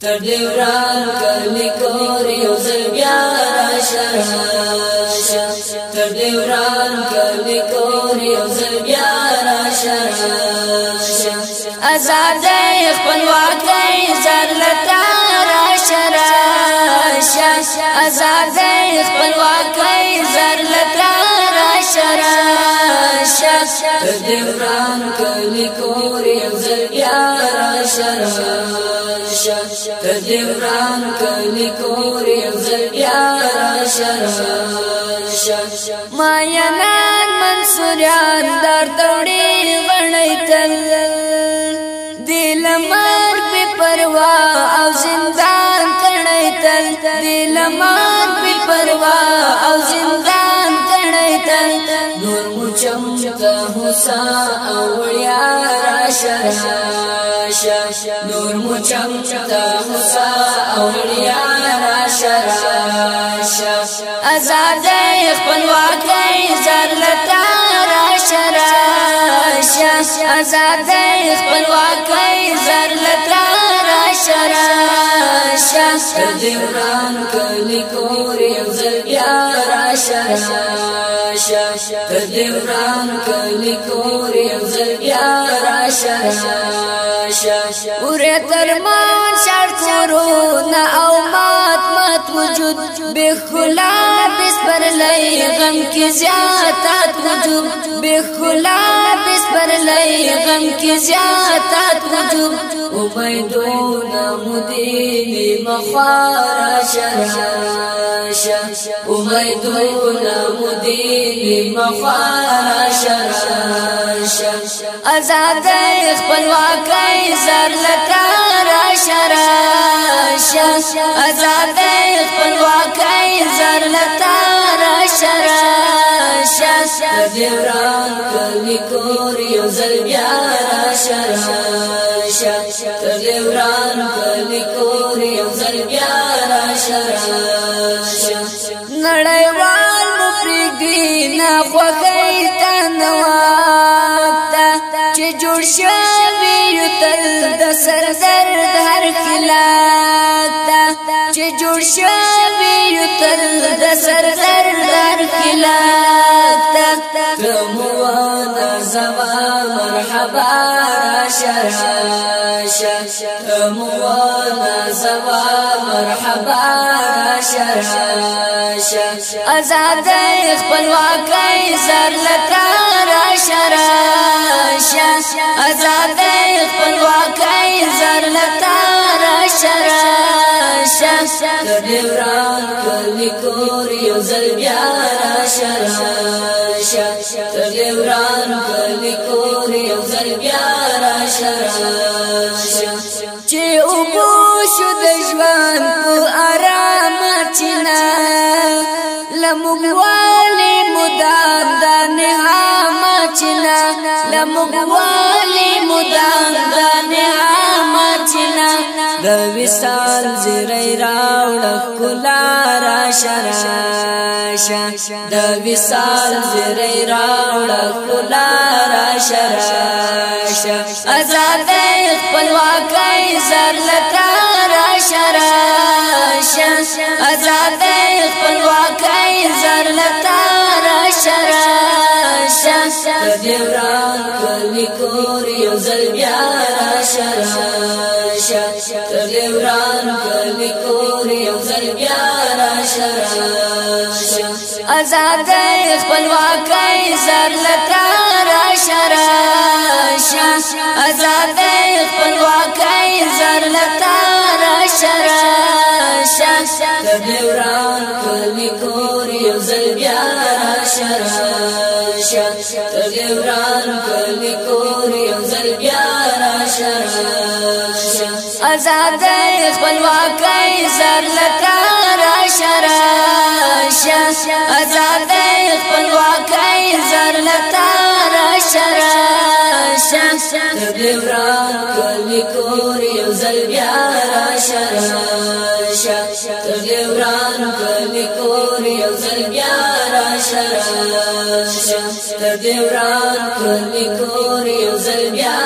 تر دې وران کلی کور یو ځل بیا راشه تر دې وران کلی کور یو ځل بیا راشه آزادۍ خپلواکۍ زر لتا راشه آزادۍ خپلواکۍ زر لتا راشه تر دې وران کلی کور یو ځل بیا راشه تر دې وران کلی کور یو ځل بیا راشه ماینان منصوریان در دوړي غړی تل دل مرګ به پروا او زندان کړی تل دل مرګ به پروا او زندان کړی تل نور مچم ته حسا او وړیا راشه نور مچم ته حسا او وړیا راشه آزادۍ خپلواکۍ زر لتا راشه آزادۍ خپلواکۍ زر لتا راشه تر دې وران کلی کور یو ځل بیا راشه تر دې وران کلی کور یو ځل بیا راشه اوره ترمان شړ کورونه او مات وجود بخلا بسپر لای غم کی زیاتات وجود بخلا بسپر لای غم کی زیاتات وجود امیدونه مدینی مخوارا شراشا امیدونه مدینی مخوارا شراشا آزادۍ خپلواکۍ زر لتا راشه آزادۍ خپلواکۍ زر لتا راشه تر دې وران کلی کور یو ځل بیا راشه تر دې وران کلی کور یو ځل بیا راشه نړیوال مو پرېږدي نه خوښۍ ته نواکته چې جوړ شوي یو تل د سر درد هر خلاک ته چې جوړ شوي یو تل د سر درد هر خلاک ته تموانا زما مرحبا راشه تموانا زما مرحبا راشه آزادۍ خپلواکۍ زر لتا راشه آزادۍ خپلواکۍ زر لتا راشه تر دې وران کلی کور یو ځل بیا راشه تر دې وران کلی کور یو ځل بیا راشه چې اوبو شو د ژوند په آرام چینا لمغوالی مدام د نهام چینا لمغوالی مدام د نهام چینا د وصال زری راوړ کلا راشه د وصال زری راوړ کلا راشه آزادۍ خپلواکۍ زر لتا راشه آزادۍ خپلواکۍ زر لتا راشه تر دې وران کلی کور یو ځل بیا راشه تر دې وران کلی کور یو ځل بیا راشه آزادۍ خپلواکۍ زر لتا راشه آزادۍ خپلواکۍ زر لتا راشه تر دې وران کلی کور یو ځل بیا راشه تر دې وران کلی کور یو ځل بیا راشه آزادۍ خپلواکۍ زر لتا راشه آزادۍ خپلواکۍ زر لتا راشه تر دې وران کلی کور یو ځل بیا راشه تر دې وران کلی کور یو ځل بیا راشه تر دې وران کلی کور یو ځل بیا